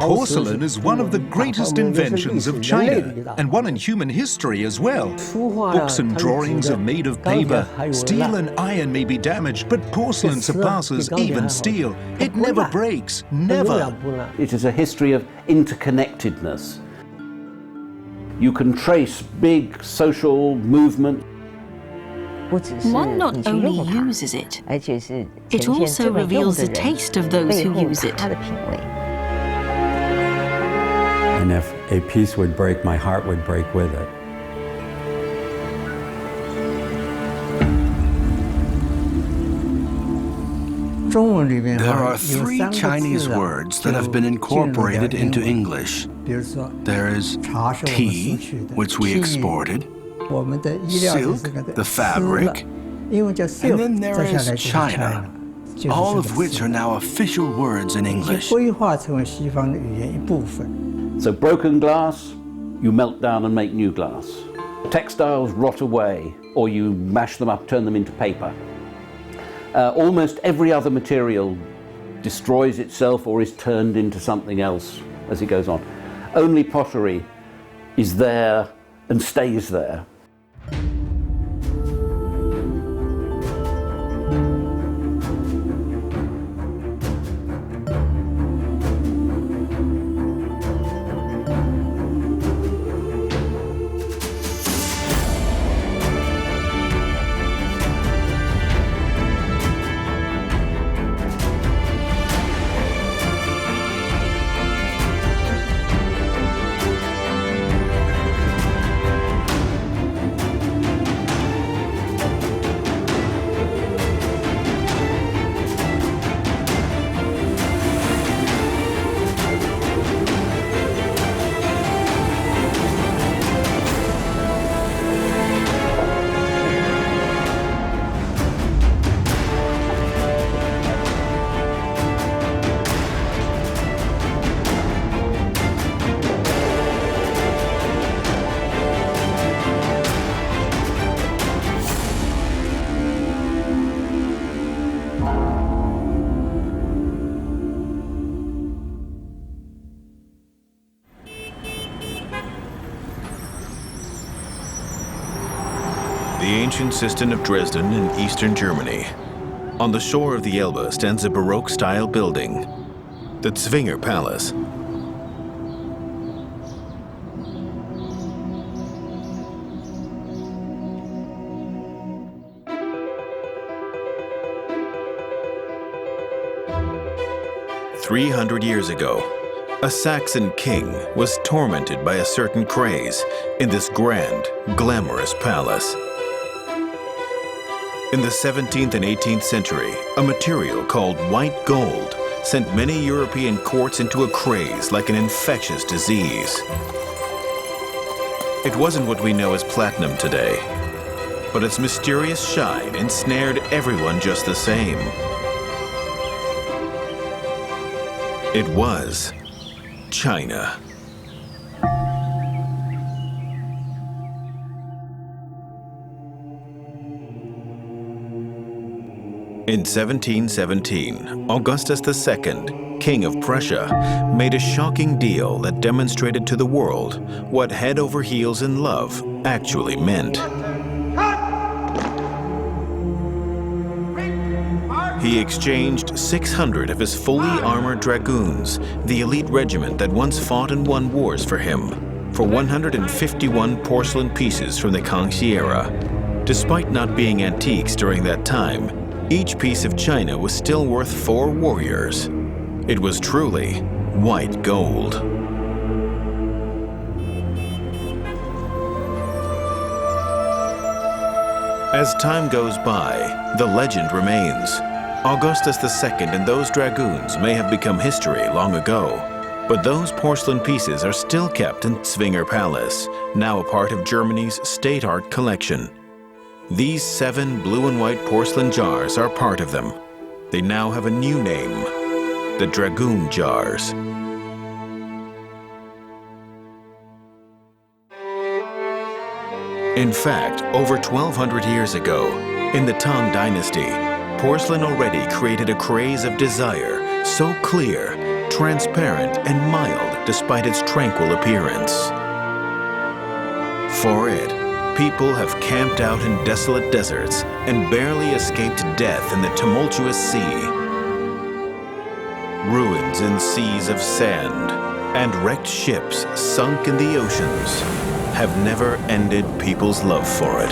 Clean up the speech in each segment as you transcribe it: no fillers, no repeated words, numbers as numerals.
Porcelain is one of the greatest inventions of China, and one in human history as well. Books and drawings are made of paper. Steel and iron may be damaged, but porcelain surpasses even steel. It never breaks, never. It is a history of interconnectedness. You can trace big social movements. One not only uses it, it also reveals the taste of those who use it. And if a piece would break, my heart would break with it. There are 3 Chinese words that have been incorporated into English. There is tea, which we exported, silk, the fabric, and then there is China, all of which are now official words in English. So broken glass, you melt down and make new glass. Textiles rot away, or you mash them up, turn them into paper. Almost every other material destroys itself or is turned into something else as it goes on. Only pottery is there and stays there. The ancient cistern of Dresden in eastern Germany. On the shore of the Elbe stands a Baroque-style building, the Zwinger Palace. "300 years ago, a Saxon king was tormented by a certain craze in this grand, glamorous palace. In the 17th and 18th century, a material called white gold sent many European courts into a craze like an infectious disease. It wasn't what we know as platinum today, but its mysterious shine ensnared everyone just the same. It was China. In 1717, Augustus II, King of Prussia, made a shocking deal that demonstrated to the world what head over heels in love actually meant. He exchanged 600 of his fully armored dragoons, the elite regiment that once fought and won wars for him, for 151 porcelain pieces from the Kangxi era. Despite not being antiques during that time, each piece of china was still worth 4 warriors. It was truly white gold. As time goes by, the legend remains. Augustus II and those dragoons may have become history long ago, but those porcelain pieces are still kept in Zwinger Palace, now a part of Germany's state art collection. These 7 blue and white porcelain jars are part of them. They now have a new name, the Dragoon Jars. In fact, over 1,200 years ago, in the Han Dynasty, porcelain already created a craze of desire so clear, transparent and mild despite its tranquil appearance. For it, people have camped out in desolate deserts and barely escaped death in the tumultuous sea. Ruins in seas of sand and wrecked ships sunk in the oceans have never ended people's love for it.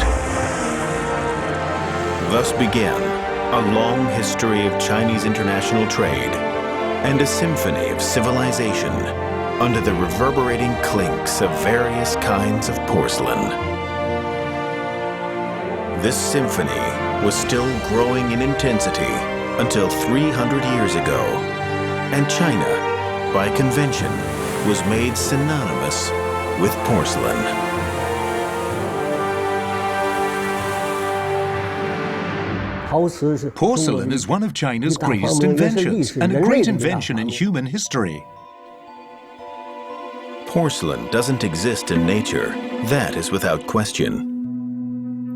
Thus began a long history of Chinese international trade and a symphony of civilization under the reverberating clinks of various kinds of porcelain. This symphony was still growing in intensity until 300 years ago, and China, by convention, was made synonymous with porcelain. Porcelain is one of China's greatest inventions, and a great invention in human history. Porcelain doesn't exist in nature, that is without question.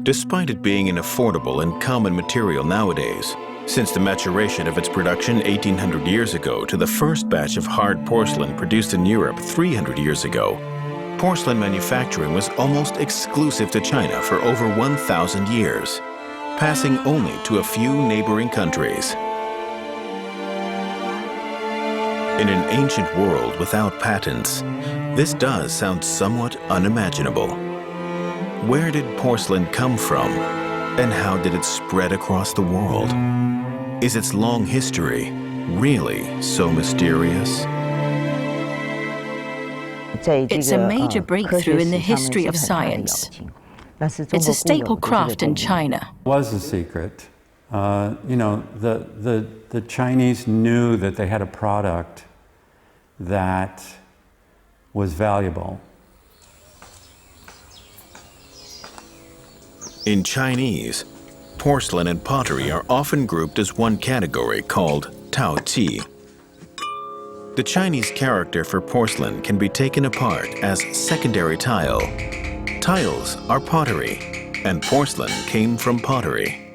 Despite it being an affordable and common material nowadays, since the maturation of its production 1800 years ago to the first batch of hard porcelain produced in Europe 300 years ago, porcelain manufacturing was almost exclusive to China for over 1,000 years, passing only to a few neighboring countries. In an ancient world without patents, this does sound somewhat unimaginable. Where did porcelain come from, and how did it spread across the world? Is its long history really so mysterious? It's a major breakthrough in the history of science. It's a staple craft in China. It was a secret. The Chinese knew that they had a product that was valuable. In Chinese, porcelain and pottery are often grouped as one category called Tao Qi. The Chinese character for porcelain can be taken apart as secondary tile. Tiles are pottery, and porcelain came from pottery.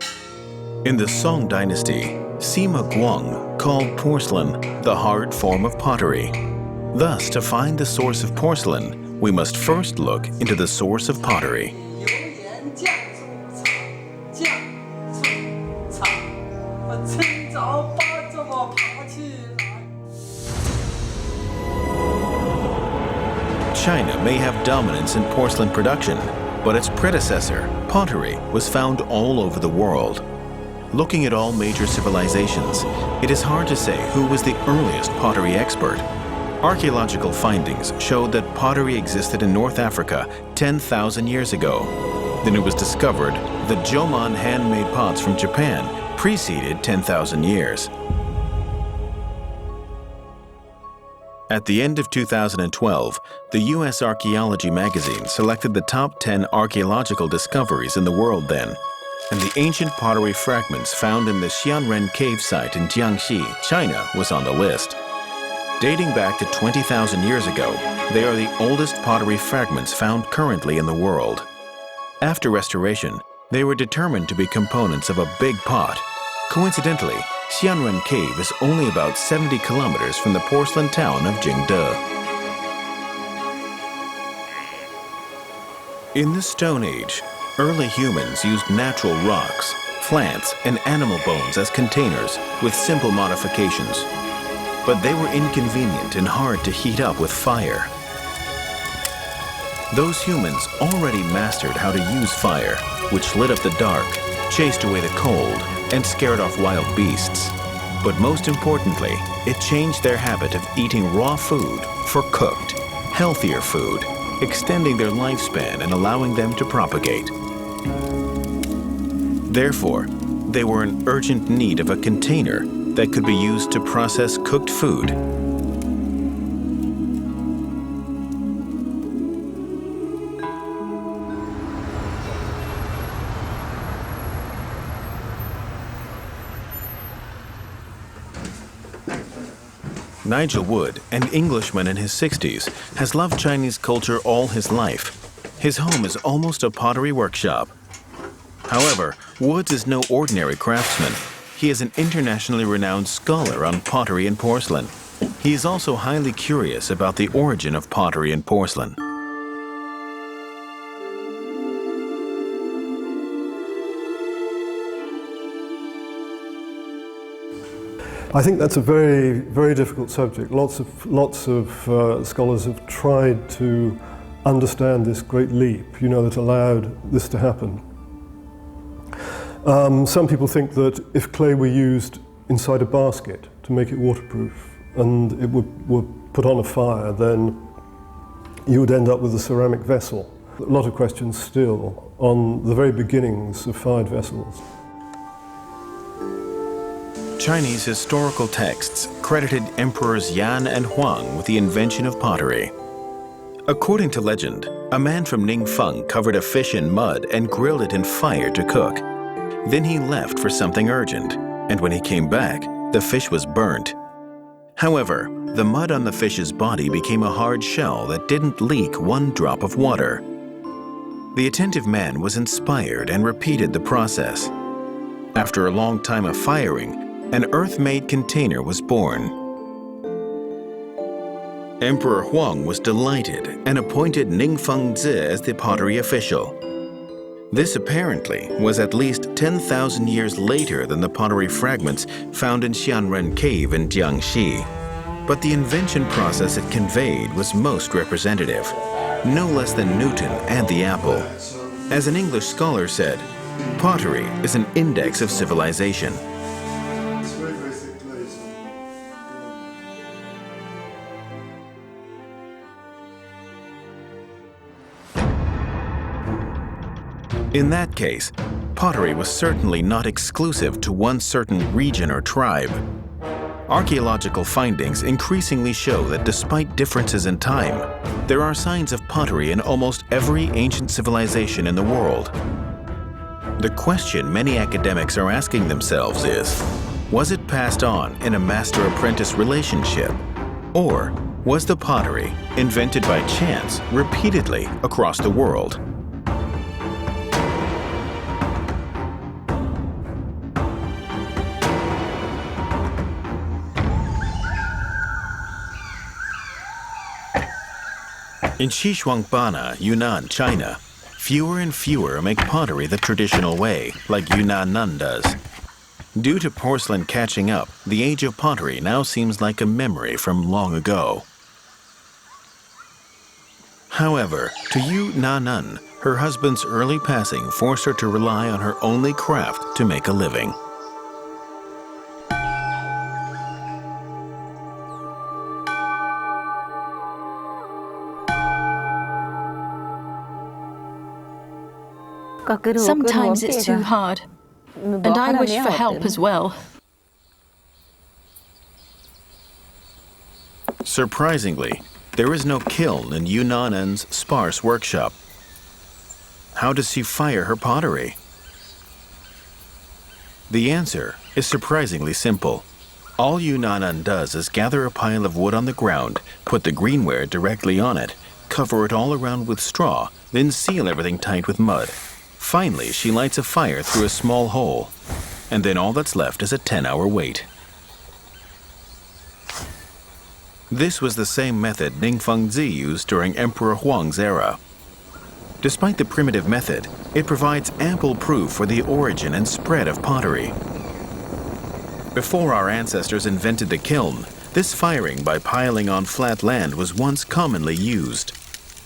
In the Song Dynasty, Sima Guang called porcelain the hard form of pottery. Thus, to find the source of porcelain, we must first look into the source of pottery. China may have dominance in porcelain production, but its predecessor, pottery, was found all over the world. Looking at all major civilizations, it is hard to say who was the earliest pottery expert. Archaeological findings showed that pottery existed in North Africa 10,000 years ago. Then it was discovered that Jomon handmade pots from Japan preceded 10,000 years. At the end of 2012, the U.S. Archaeology magazine selected the top 10 archaeological discoveries in the world then, and the ancient pottery fragments found in the Xianren cave site in Jiangxi, China, was on the list. Dating back to 20,000 years ago, they are the oldest pottery fragments found currently in the world. After restoration, they were determined to be components of a big pot. Coincidentally, Xianren Cave is only about 70 kilometers from the porcelain town of Jingde. In the Stone Age, early humans used natural rocks, plants, and animal bones as containers with simple modifications. But they were inconvenient and hard to heat up with fire. Those humans already mastered how to use fire, which lit up the dark, chased away the cold, and scared off wild beasts. But most importantly, it changed their habit of eating raw food for cooked, healthier food, extending their lifespan and allowing them to propagate. Therefore, they were in urgent need of a container that could be used to process cooked food. Nigel Wood, an Englishman in his 60s, has loved Chinese culture all his life. His home is almost a pottery workshop. However, Woods is no ordinary craftsman. He is an internationally renowned scholar on pottery and porcelain, He is also highly curious about the origin of pottery and porcelain. I think that's a very, very difficult subject. Lots of scholars have tried to understand this great leap, you know, that allowed this to happen. Some people think that if clay were used inside a basket to make it waterproof and it were put on a fire, then you would end up with a ceramic vessel. A lot of questions still on the very beginnings of fired vessels. Chinese historical texts credited Emperors Yan and Huang with the invention of pottery. According to legend, a man from Ningfeng covered a fish in mud and grilled it in fire to cook. Then he left for something urgent, and when he came back, the fish was burnt. However, the mud on the fish's body became a hard shell that didn't leak one drop of water. The attentive man was inspired and repeated the process. After a long time of firing, an earth-made container was born. Emperor Huang was delighted and appointed Ningfeng Zi as the pottery official. This apparently was at least 10,000 years later than the pottery fragments found in Xianren Cave in Jiangxi. But the invention process it conveyed was most representative, no less than Newton and the apple. As an English scholar said, pottery is an index of civilization. In that case, pottery was certainly not exclusive to one certain region or tribe. Archaeological findings increasingly show that despite differences in time, there are signs of pottery in almost every ancient civilization in the world. The question many academics are asking themselves is, was it passed on in a master-apprentice relationship? Or was the pottery invented by chance repeatedly across the world? In Xishuangbanna, Yunnan, China, fewer and fewer make pottery the traditional way, like Yunnan Nun does. Due to porcelain catching up, the age of pottery now seems like a memory from long ago. However, to Yu Nanan, her husband's early passing forced her to rely on her only craft to make a living. Sometimes it's too hard, and I wish for help as well. Surprisingly, there is no kiln in Yu Nanan's sparse workshop. How does she fire her pottery? The answer is surprisingly simple. All Yu Nanan does is gather a pile of wood on the ground, put the greenware directly on it, cover it all around with straw, then seal everything tight with mud. Finally, she lights a fire through a small hole, and then all that's left is a 10-hour wait. This was the same method Ningfeng Zi used during Emperor Huang's era. Despite the primitive method, it provides ample proof for the origin and spread of pottery. Before our ancestors invented the kiln, this firing by piling on flat land was once commonly used.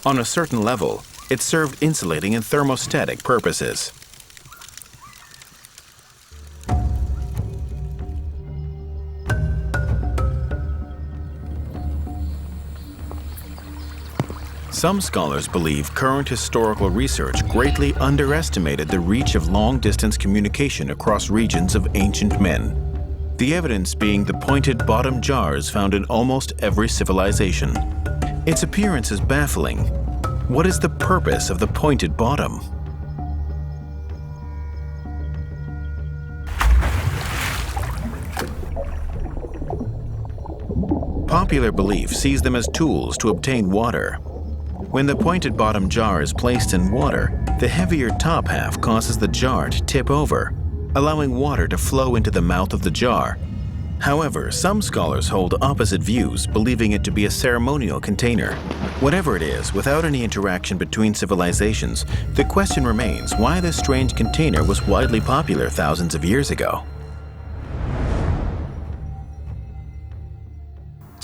On a certain level, it served insulating and thermostatic purposes. Some scholars believe current historical research greatly underestimated the reach of long-distance communication across regions of ancient men. The evidence being the pointed bottom jars found in almost every civilization. Its appearance is baffling. What is the purpose of the pointed bottom? Popular belief sees them as tools to obtain water. When the pointed bottom jar is placed in water, the heavier top half causes the jar to tip over, allowing water to flow into the mouth of the jar. However, some scholars hold opposite views, believing it to be a ceremonial container. Whatever it is, without any interaction between civilizations, the question remains why this strange container was widely popular thousands of years ago.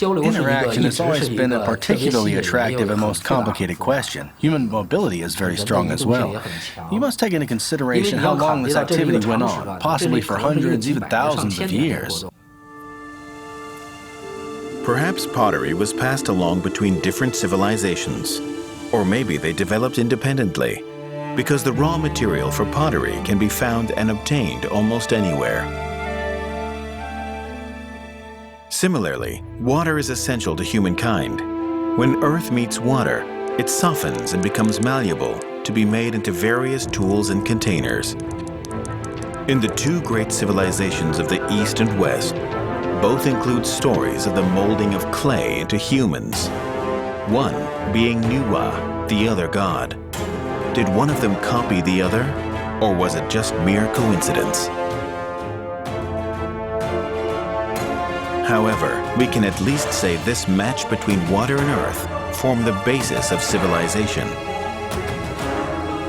Interaction has always been a particularly attractive and most complicated question. Human mobility is very strong as well. You must take into consideration how long this activity went on, possibly for hundreds, even thousands of years. Perhaps pottery was passed along between different civilizations. Or maybe they developed independently, because the raw material for pottery can be found and obtained almost anywhere. Similarly, water is essential to humankind. When earth meets water, it softens and becomes malleable to be made into various tools and containers. In the two great civilizations of the East and West, both include stories of the molding of clay into humans, one being Nuwa, the other god. Did one of them copy the other, or was it just mere coincidence? However, we can at least say this match between water and earth form the basis of civilization.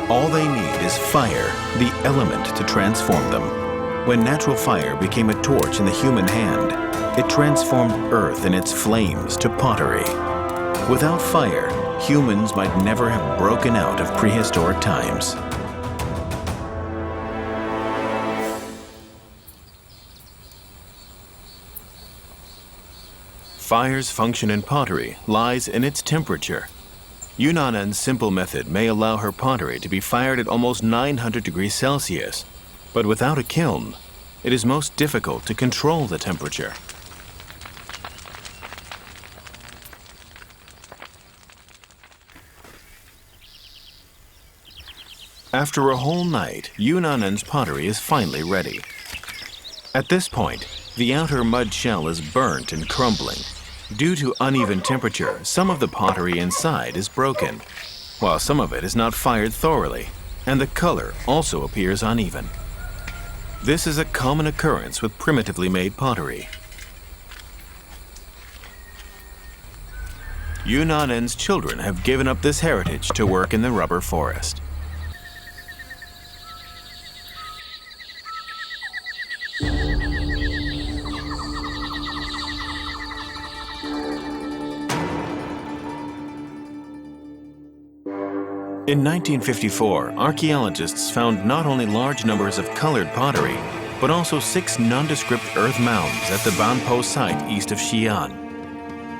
All they need is fire, the element to transform them. When natural fire became a torch in the human hand, it transformed earth and its flames to pottery. Without fire, humans might never have broken out of prehistoric times. Fire's function in pottery lies in its temperature. Yunnanen's simple method may allow her pottery to be fired at almost 900 degrees Celsius, but without a kiln, it is most difficult to control the temperature. After a whole night, Yunnanen's pottery is finally ready. At this point, the outer mud shell is burnt and crumbling. Due to uneven temperature, some of the pottery inside is broken, while some of it is not fired thoroughly, and the color also appears uneven. This is a common occurrence with primitively made pottery. Yunnanen's children have given up this heritage to work in the rubber forest. In 1954, archaeologists found not only large numbers of colored pottery, but also 6 nondescript earth mounds at the Banpo site east of Xi'an.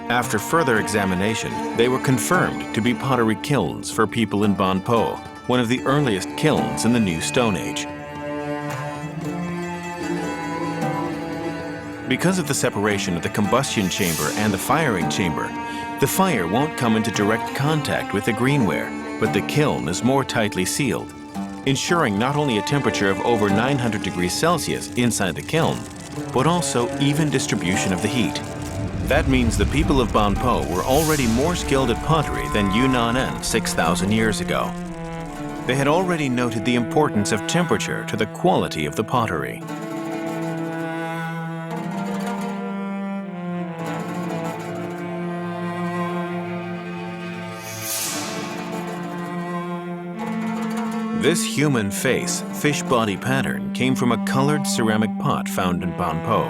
After further examination, they were confirmed to be pottery kilns for people in Banpo, one of the earliest kilns in the New Stone Age. Because of the separation of the combustion chamber and the firing chamber, the fire won't come into direct contact with the greenware, but the kiln is more tightly sealed, ensuring not only a temperature of over 900 degrees Celsius inside the kiln, but also even distribution of the heat. That means the people of Banpo were already more skilled at pottery than Yunnanen 6,000 years ago. They had already noted the importance of temperature to the quality of the pottery. This human face, fish body pattern came from a colored ceramic pot found in Banpo.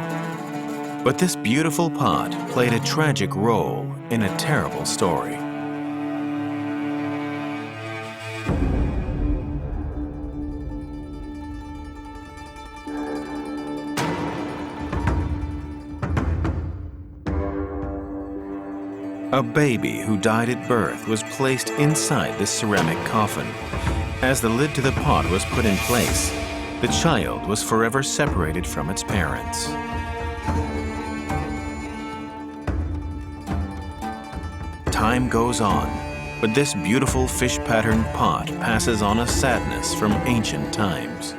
But this beautiful pot played a tragic role in a terrible story. A baby who died at birth was placed inside this ceramic coffin. As the lid to the pot was put in place, the child was forever separated from its parents. Time goes on, but this beautiful fish-patterned pot passes on a sadness from ancient times.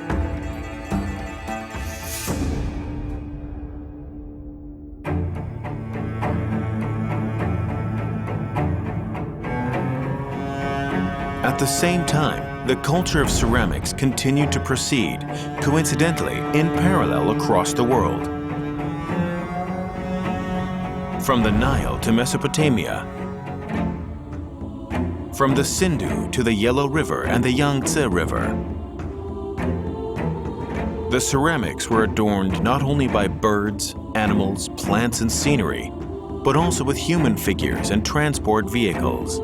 At the same time, the culture of ceramics continued to proceed, coincidentally, in parallel across the world. From the Nile to Mesopotamia, from the Sindhu to the Yellow River and the Yangtze River, the ceramics were adorned not only by birds, animals, plants, and scenery, but also with human figures and transport vehicles.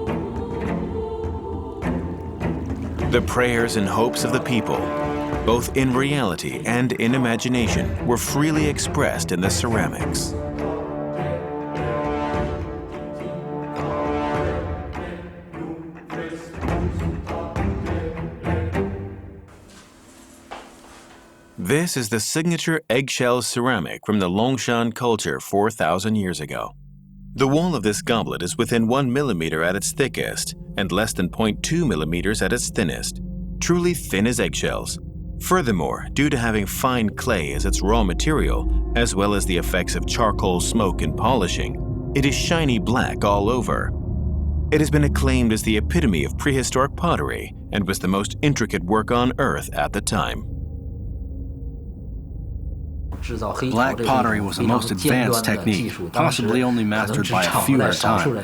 The prayers and hopes of the people, both in reality and in imagination, were freely expressed in the ceramics. This is the signature eggshell ceramic from the Longshan culture 4,000 years ago. The wall of this goblet is within 1 millimeter at its thickest and less than 0.2 millimeters at its thinnest, truly thin as eggshells. Furthermore, due to having fine clay as its raw material, as well as the effects of charcoal smoke in polishing, it is shiny black all over. It has been acclaimed as the epitome of prehistoric pottery and was the most intricate work on Earth at the time. Black pottery was the most advanced technique, possibly only mastered by a few at a time,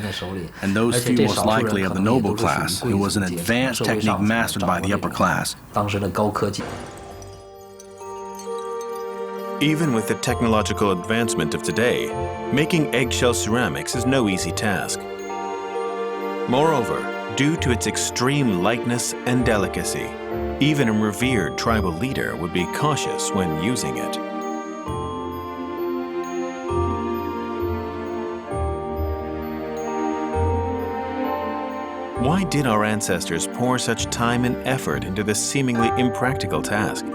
and those few most likely of the noble class. It was an advanced technique mastered by the upper class. Even with the technological advancement of today, making eggshell ceramics is no easy task. Moreover, due to its extreme lightness and delicacy, even a revered tribal leader would be cautious when using it. Why did our ancestors pour such time and effort into this seemingly impractical task?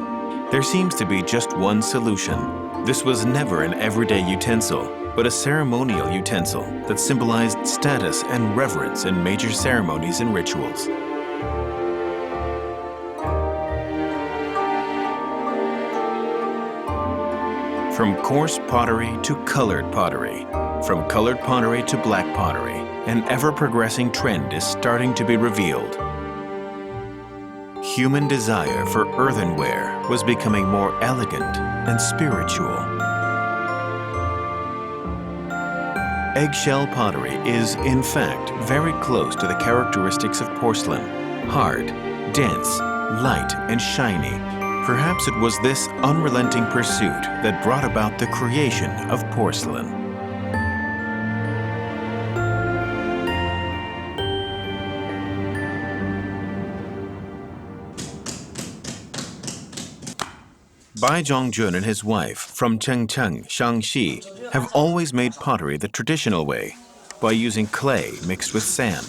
There seems to be just one solution. This was never an everyday utensil, but a ceremonial utensil that symbolized status and reverence in major ceremonies and rituals. From coarse pottery to colored pottery, from colored pottery to black pottery, an ever-progressing trend is starting to be revealed. Human desire for earthenware was becoming more elegant and spiritual. Eggshell pottery is, in fact, very close to the characteristics of porcelain: hard, dense, light, and shiny. Perhaps it was this unrelenting pursuit that brought about the creation of porcelain. Bai Zhongjun and his wife from Chengcheng, Shaanxi, have always made pottery the traditional way, by using clay mixed with sand.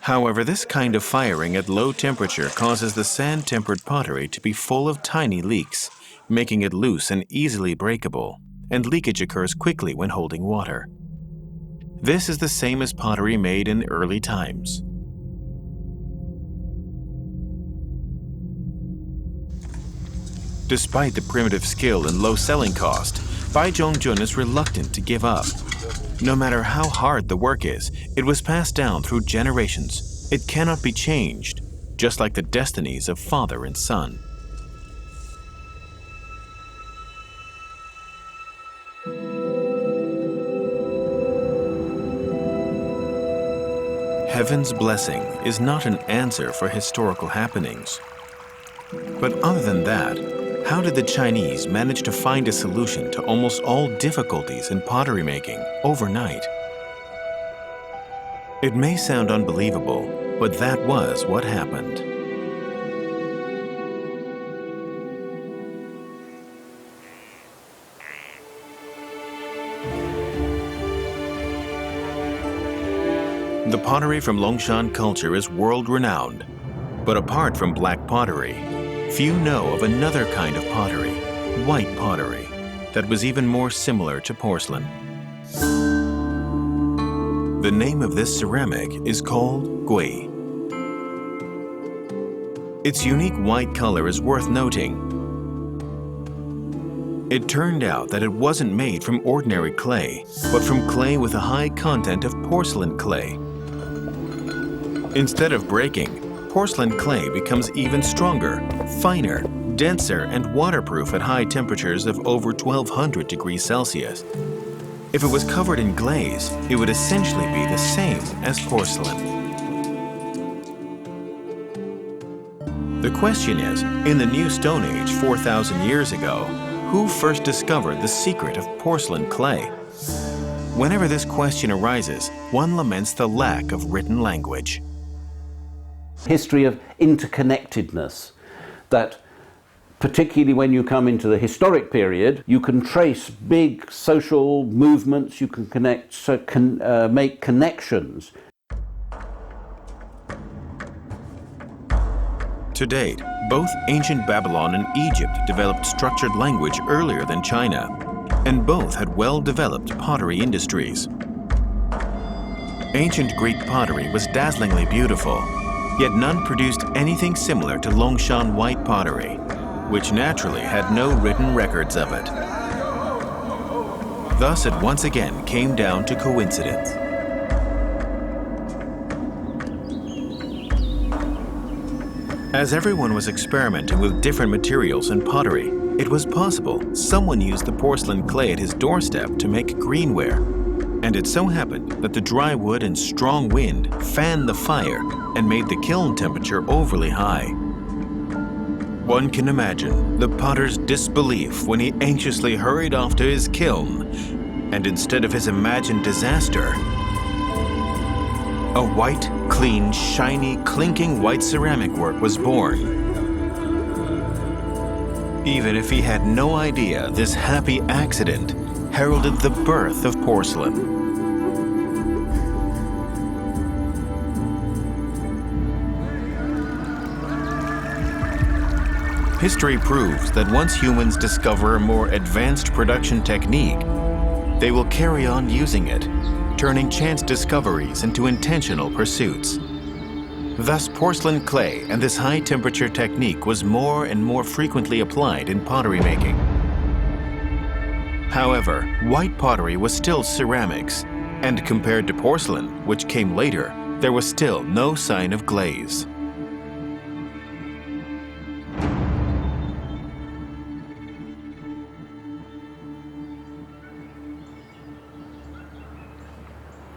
However, this kind of firing at low temperature causes the sand-tempered pottery to be full of tiny leaks, making it loose and easily breakable, and leakage occurs quickly when holding water. This is the same as pottery made in early times. Despite the primitive skill and low selling cost, Bai Zhongjun is reluctant to give up. No matter how hard the work is, it was passed down through generations. It cannot be changed, just like the destinies of father and son. Heaven's blessing is not an answer for historical happenings. But other than that, how did the Chinese manage to find a solution to almost all difficulties in pottery making overnight? It may sound unbelievable, but that was what happened. The pottery from Longshan culture is world-renowned, but apart from black pottery, few know of another kind of pottery, white pottery, that was even more similar to porcelain. The name of this ceramic is called gui. Its unique white color is worth noting. It turned out that it wasn't made from ordinary clay, but from clay with a high content of porcelain clay. Instead of breaking, porcelain clay becomes even stronger, finer, denser, and waterproof at high temperatures of over 1200 degrees Celsius. If it was covered in glaze, it would essentially be the same as porcelain. The question is, in the New Stone Age 4,000 years ago, who first discovered the secret of porcelain clay? Whenever this question arises, one laments the lack of written language. History of interconnectedness, that particularly when you come into the historic period, you can trace big social movements, you can make connections. To date, both ancient Babylon and Egypt developed structured language earlier than China, and both had well-developed pottery industries. Ancient Greek pottery was dazzlingly beautiful, yet none produced anything similar to Longshan white pottery, which naturally had no written records of it. Thus it once again came down to coincidence. As everyone was experimenting with different materials and pottery, it was possible someone used the porcelain clay at his doorstep to make greenware. And it so happened that the dry wood and strong wind fanned the fire and made the kiln temperature overly high. One can imagine the potter's disbelief when he anxiously hurried off to his kiln, and instead of his imagined disaster, a white, clean, shiny, clinking white ceramic work was born. Even if he had no idea this happy accident heralded the birth of porcelain. History proves that once humans discover a more advanced production technique, they will carry on using it, turning chance discoveries into intentional pursuits. Thus, porcelain clay and this high-temperature technique was more and more frequently applied in pottery making. However, white pottery was still ceramics, and compared to porcelain, which came later, there was still no sign of glaze.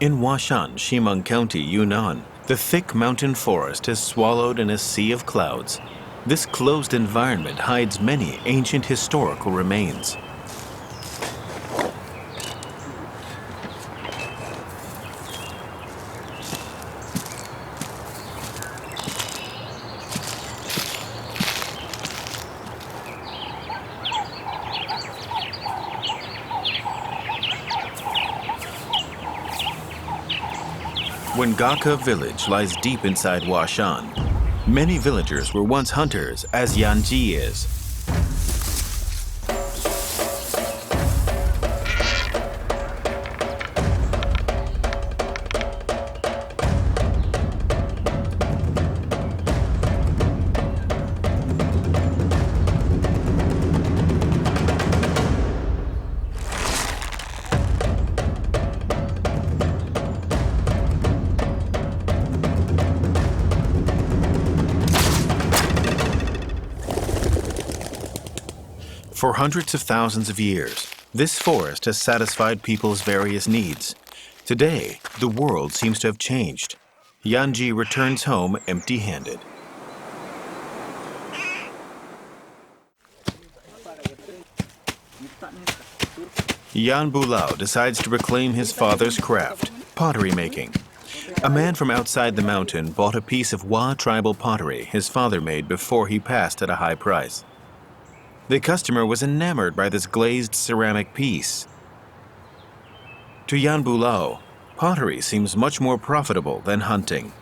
In Washan, Shimeng County, Yunnan, the thick mountain forest is swallowed in a sea of clouds. This closed environment hides many ancient historical remains. Wengaka village lies deep inside Washan. Many villagers were once hunters, as Yanji is. For hundreds of thousands of years, this forest has satisfied people's various needs. Today, the world seems to have changed. Yanji returns home empty-handed. Yan Bulao decides to reclaim his father's craft, pottery making. A man from outside the mountain bought a piece of Wa tribal pottery his father made before he passed at a high price. The customer was enamored by this glazed ceramic piece. To Yan Bulao, pottery seems much more profitable than hunting.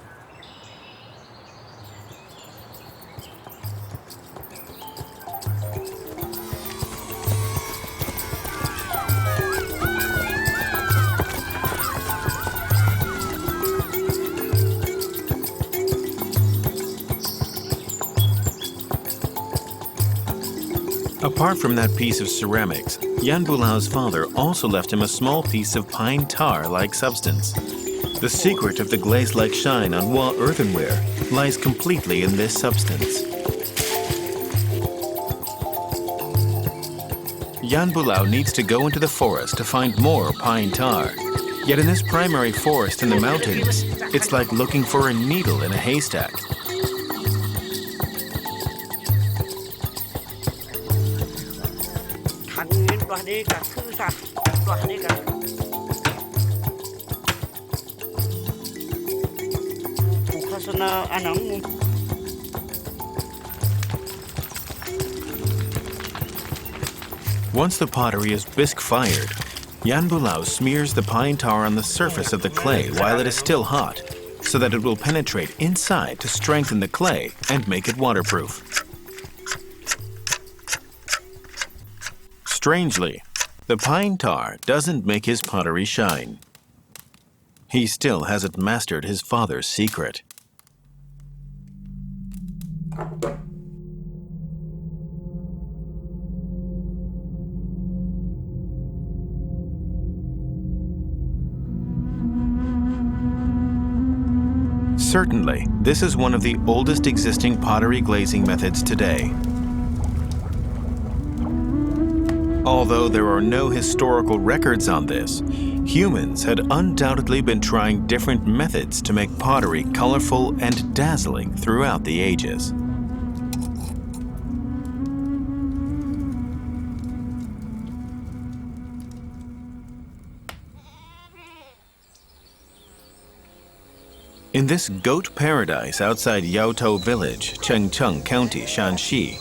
Apart from that piece of ceramics, Yan Bulao's father also left him a small piece of pine tar-like substance. The secret of the glaze-like shine on wall earthenware lies completely in this substance. Yan Bulao needs to go into the forest to find more pine tar. Yet in this primary forest in the mountains, it's like looking for a needle in a haystack. Once the pottery is bisque-fired, Yan Bulao smears the pine tar on the surface of the clay while it is still hot, so that it will penetrate inside to strengthen the clay and make it waterproof. Strangely, the pine tar doesn't make his pottery shine. He still hasn't mastered his father's secret. Certainly, this is one of the oldest existing pottery glazing methods today. Although there are no historical records on this, humans had undoubtedly been trying different methods to make pottery colorful and dazzling throughout the ages. In this goat paradise outside Yaotou village, Chengcheng County, Shanxi,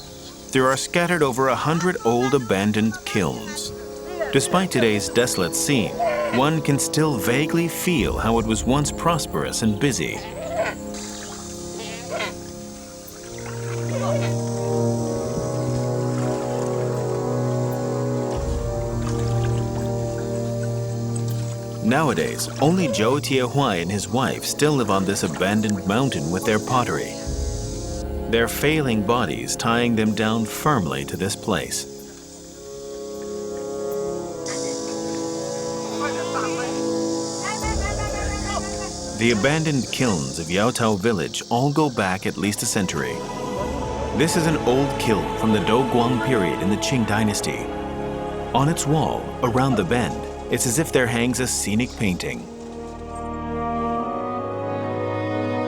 there are scattered over 100 old abandoned kilns. Despite today's desolate scene, one can still vaguely feel how it was once prosperous and busy. Nowadays, only Zhou Tiehuai and his wife still live on this abandoned mountain with their pottery, their failing bodies tying them down firmly to this place. The abandoned kilns of Yaotou village all go back at least a century. This is an old kiln from the Doguang period in the Qing Dynasty. On its wall, around the bend, it's as if there hangs a scenic painting.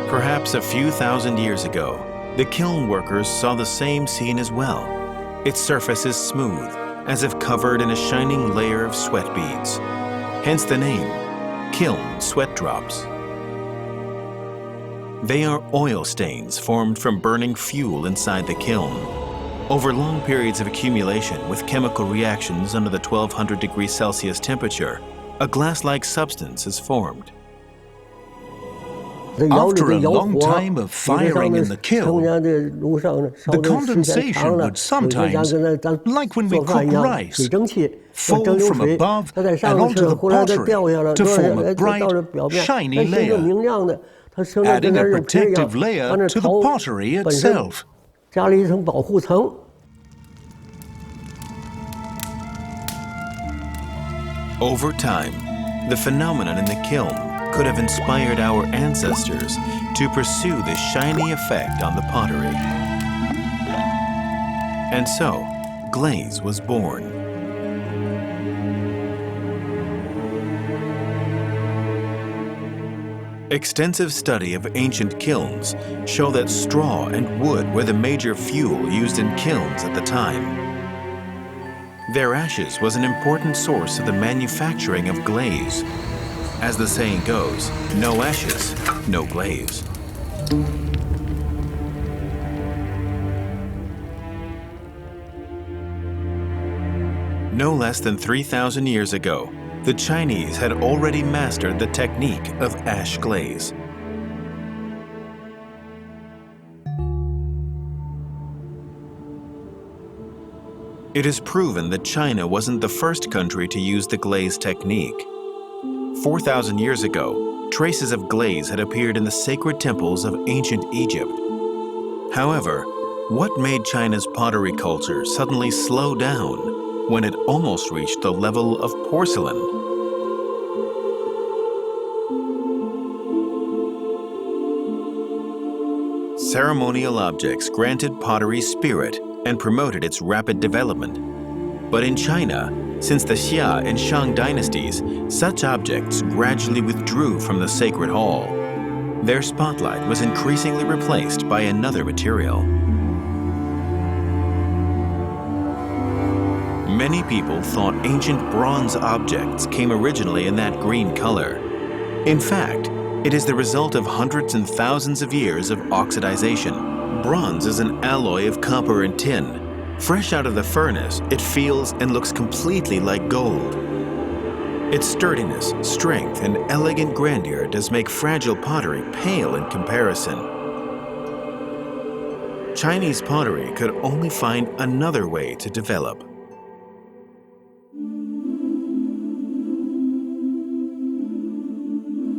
Perhaps a few thousand years ago, the kiln workers saw the same scene as well. Its surface is smooth, as if covered in a shining layer of sweat beads. Hence the name, Kiln Sweat drops. They are oil stains formed from burning fuel inside the kiln. Over long periods of accumulation with chemical reactions under the 1200 degrees Celsius temperature, a glass-like substance is formed. After a long time of firing in the kiln, the condensation would sometimes, like when we cook rice, fall from above and onto the pottery to form a bright, shiny layer, adding a protective layer to the pottery itself. Over time, the phenomenon in the kiln could have inspired our ancestors to pursue this shiny effect on the pottery. And so, glaze was born. Extensive study of ancient kilns show that straw and wood were the major fuel used in kilns at the time. Their ashes was an important source of the manufacturing of glaze. As the saying goes, no ashes, no glaze. No less than 3,000 years ago, the Chinese had already mastered the technique of ash glaze. It is proven that China wasn't the first country to use the glaze technique. 4,000 years ago, traces of glaze had appeared in the sacred temples of ancient Egypt. However, what made China's pottery culture suddenly slow down when it almost reached the level of porcelain? Ceremonial objects granted pottery spirit and promoted its rapid development. But in China, since the Xia and Shang dynasties, such objects gradually withdrew from the sacred hall. Their spotlight was increasingly replaced by another material. Many people thought ancient bronze objects came originally in that green color. In fact, it is the result of hundreds and thousands of years of oxidization. Bronze is an alloy of copper and tin. Fresh out of the furnace, it feels and looks completely like gold. Its sturdiness, strength, and elegant grandeur does make fragile pottery pale in comparison. Chinese pottery could only find another way to develop.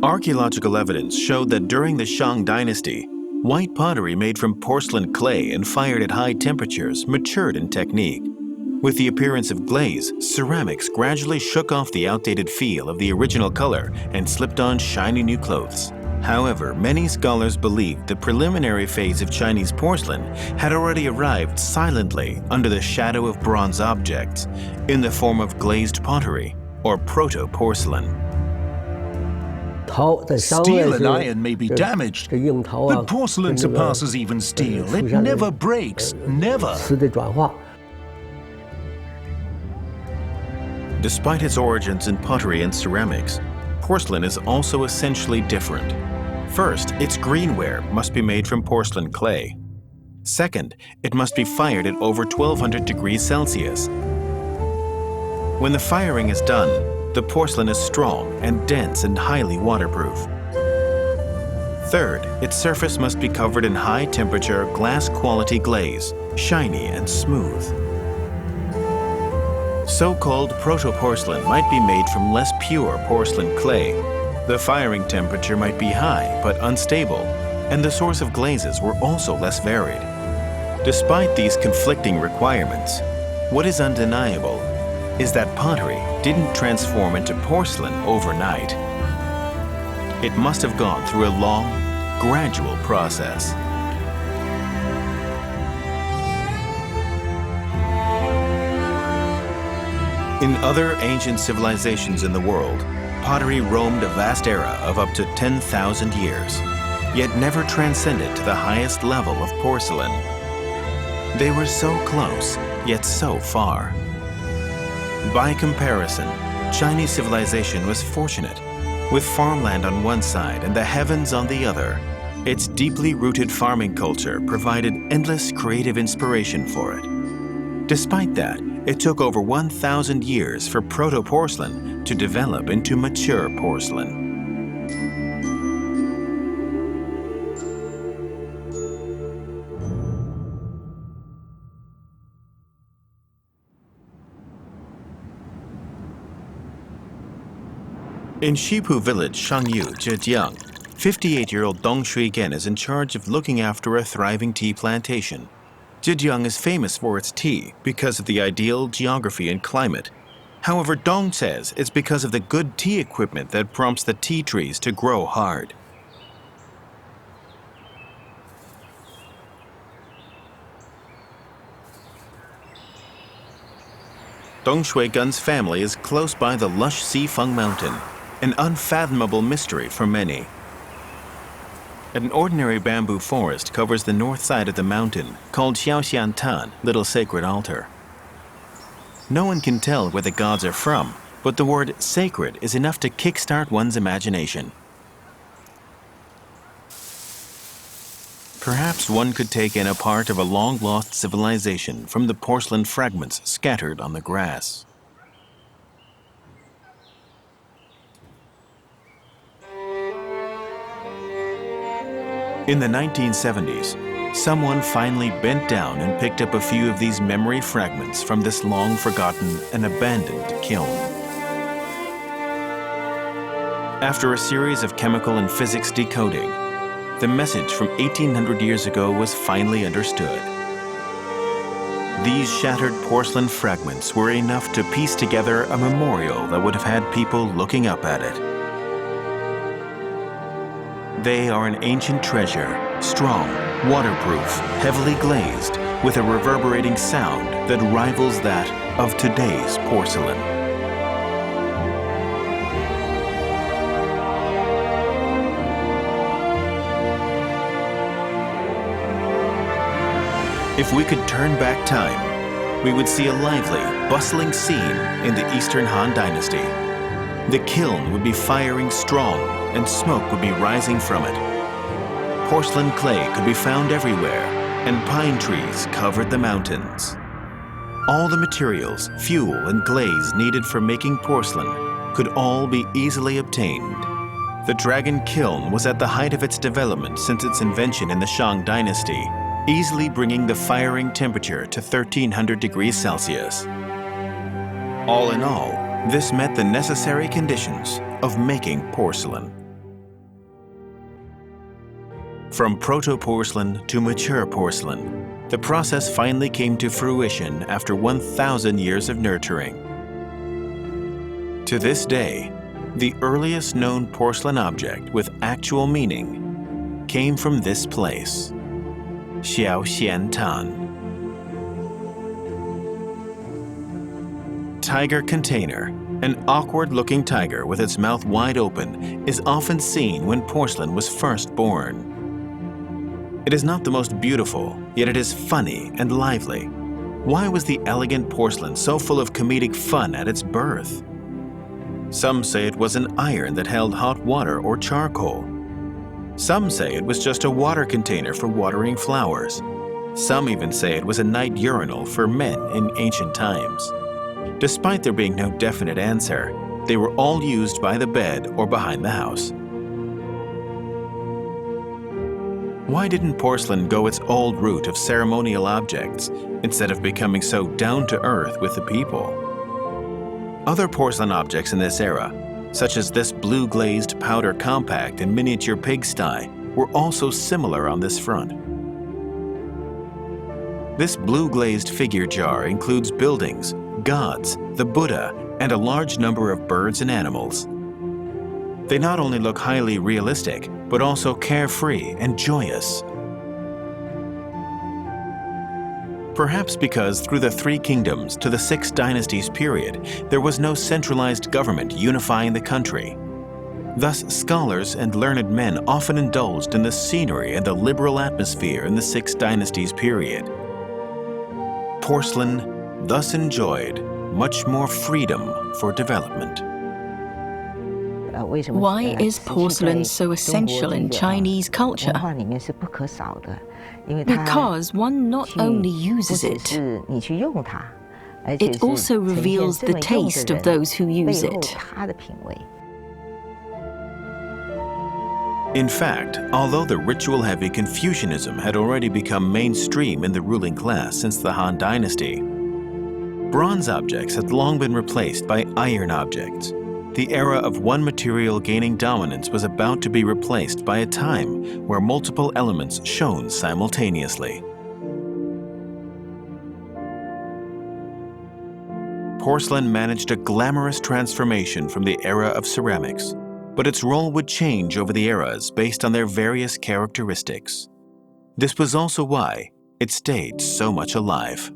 Archaeological evidence showed that during the Shang Dynasty, white pottery made from porcelain clay and fired at high temperatures matured in technique. With the appearance of glaze, ceramics gradually shook off the outdated feel of the original color and slipped on shiny new clothes. However, many scholars believed the preliminary phase of Chinese porcelain had already arrived silently under the shadow of bronze objects in the form of glazed pottery or proto-porcelain. Steel and iron may be damaged, but porcelain surpasses even steel. It never breaks, never. Despite its origins in pottery and ceramics, porcelain is also essentially different. First, its greenware must be made from porcelain clay. Second, it must be fired at over 1200 degrees Celsius. When the firing is done, the porcelain is strong and dense and highly waterproof. Third, its surface must be covered in high-temperature, glass-quality glaze, shiny and smooth. So-called proto-porcelain might be made from less pure porcelain clay. The firing temperature might be high but unstable, and the source of glazes were also less varied. Despite these conflicting requirements, what is undeniable is that pottery didn't transform into porcelain overnight. It must have gone through a long, gradual process. In other ancient civilizations in the world, pottery roamed a vast era of up to 10,000 years, yet never transcended to the highest level of porcelain. They were so close, yet so far. By comparison, Chinese civilization was fortunate. With farmland on one side and the heavens on the other, its deeply rooted farming culture provided endless creative inspiration for it. Despite that, it took over 1,000 years for proto-porcelain to develop into mature porcelain. In Shipu village, Shangyu, Zhejiang, 58-year-old Dong Shui-gen is in charge of looking after a thriving tea plantation. Zhejiang is famous for its tea because of the ideal geography and climate. However, Dong says it's because of the good tea equipment that prompts the tea trees to grow hard. Dong Shui-gen's family is close by the lush Xifeng Mountain, an unfathomable mystery for many. An ordinary bamboo forest covers the north side of the mountain, called Xiaoxiantan, Little Sacred Altar. No one can tell where the gods are from, but the word sacred is enough to kickstart one's imagination. Perhaps one could take in a part of a long-lost civilization from the porcelain fragments scattered on the grass. In the 1970s, someone finally bent down and picked up a few of these memory fragments from this long-forgotten and abandoned kiln. After a series of chemical and physics decoding, the message from 1800 years ago was finally understood. These shattered porcelain fragments were enough to piece together a memorial that would have had people looking up at it. They are an ancient treasure, strong, waterproof, heavily glazed, with a reverberating sound that rivals that of today's porcelain. If we could turn back time, we would see a lively, bustling scene in the Eastern Han Dynasty. The kiln would be firing strong, and smoke would be rising from it. Porcelain clay could be found everywhere, and pine trees covered the mountains. All the materials, fuel, and glaze needed for making porcelain could all be easily obtained. The Dragon Kiln was at the height of its development since its invention in the Shang Dynasty, easily bringing the firing temperature to 1300 degrees Celsius. All in all, this met the necessary conditions of making porcelain. From proto-porcelain to mature porcelain, the process finally came to fruition after 1,000 years of nurturing. To this day, the earliest known porcelain object with actual meaning came from this place, Xiaoxian Tan. Tiger container, an awkward-looking tiger with its mouth wide open, is often seen when porcelain was first born. It is not the most beautiful, yet it is funny and lively. Why was the elegant porcelain so full of comedic fun at its birth? Some say it was an iron that held hot water or charcoal. Some say it was just a water container for watering flowers. Some even say it was a night urinal for men in ancient times. Despite there being no definite answer, they were all used by the bed or behind the house. Why didn't porcelain go its old route of ceremonial objects instead of becoming so down-to-earth with the people? Other porcelain objects in this era, such as this blue-glazed powder compact and miniature pigsty, were also similar on this front. This blue-glazed figure jar includes buildings, gods, the Buddha, and a large number of birds and animals. They not only look highly realistic, but also carefree and joyous. Perhaps because through the Three Kingdoms to the Six Dynasties period, there was no centralized government unifying the country. Thus, scholars and learned men often indulged in the scenery and the liberal atmosphere in the Six Dynasties period. Porcelain thus enjoyed much more freedom for development. Why is porcelain so essential in Chinese culture? Because one not only uses it, it also reveals the taste of those who use it. In fact, although the ritual-heavy Confucianism had already become mainstream in the ruling class since the Han Dynasty, bronze objects had long been replaced by iron objects. The era of one material gaining dominance was about to be replaced by a time where multiple elements shone simultaneously. Porcelain managed a glamorous transformation from the era of ceramics, but its role would change over the eras based on their various characteristics. This was also why it stayed so much alive.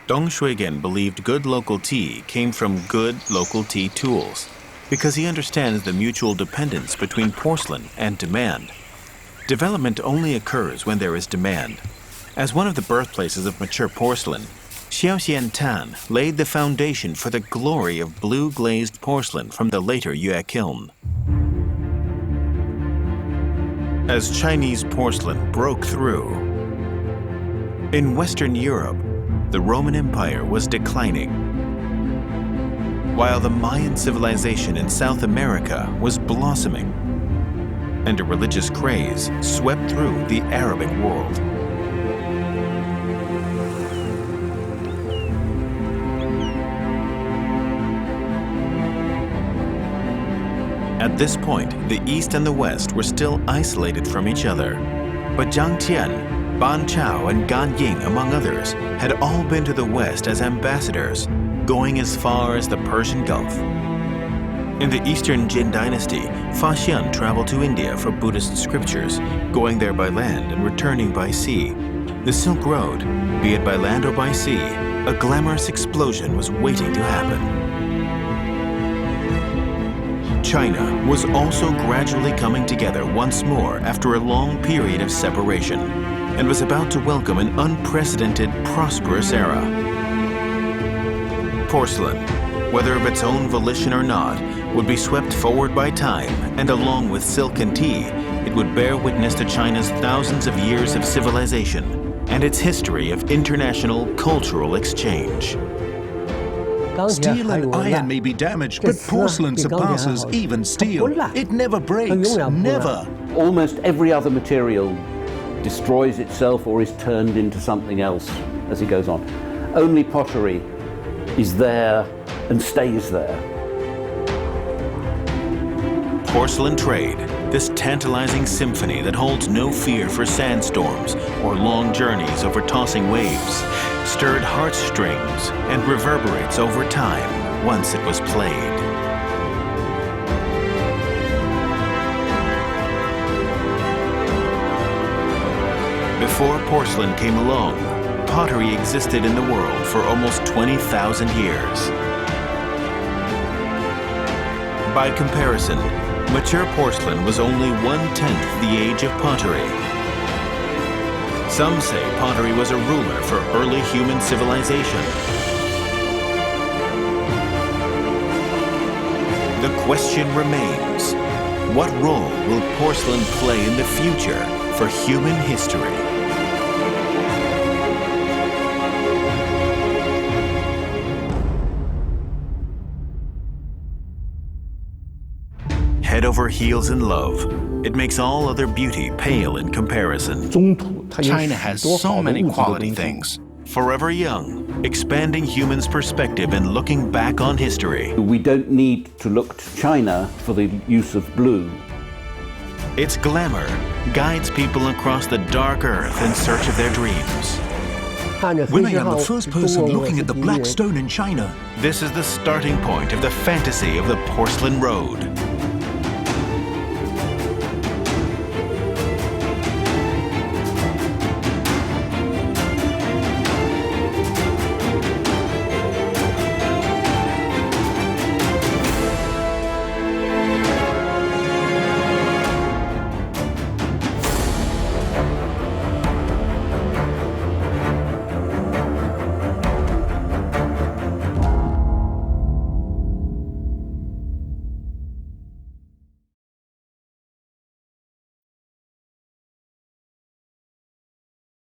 Dong Shuigen believed good local tea came from good local tea tools because he understands the mutual dependence between porcelain and demand. Development only occurs when there is demand. As one of the birthplaces of mature porcelain, Xiaoxian Tan laid the foundation for the glory of blue-glazed porcelain from the later Yue Kiln. As Chinese porcelain broke through, in Western Europe, the Roman Empire was declining, while the Mayan civilization in South America was blossoming, and a religious craze swept through the Arabic world. At this point, the East and the West were still isolated from each other, but Zhang Tian, Ban Chao, and Gan Ying, among others, had all been to the West as ambassadors, going as far as the Persian Gulf. In the Eastern Jin Dynasty, Faxian traveled to India for Buddhist scriptures, going there by land and returning by sea. The Silk Road, be it by land or by sea, a glamorous explosion was waiting to happen. China was also gradually coming together once more after a long period of separation, and was about to welcome an unprecedented, prosperous era. Porcelain, whether of its own volition or not, would be swept forward by time, and along with silk and tea, it would bear witness to China's thousands of years of civilization and its history of international cultural exchange. Steel and iron may be damaged, but porcelain surpasses even steel. It never breaks, never. Almost every other material destroys itself or is turned into something else as it goes on. Only pottery is there and stays there. Porcelain trade, this tantalizing symphony that holds no fear for sandstorms or long journeys over tossing waves, stirred heartstrings and reverberates over time once it was played. Before porcelain came along, pottery existed in the world for almost 20,000 years. By comparison, mature porcelain was only 1/10 the age of pottery. Some say pottery was a ruler for early human civilization. The question remains, what role will porcelain play in the future for human history? Head over heels in love, it makes all other beauty pale in comparison. China has so many quality things. Forever young, expanding humans' perspective and looking back on history. We don't need to look to China for the use of blue. Its glamour guides people across the dark earth in search of their dreams. When I am the first person looking at the black stone in China, This is the starting point of the fantasy of the Porcelain Road.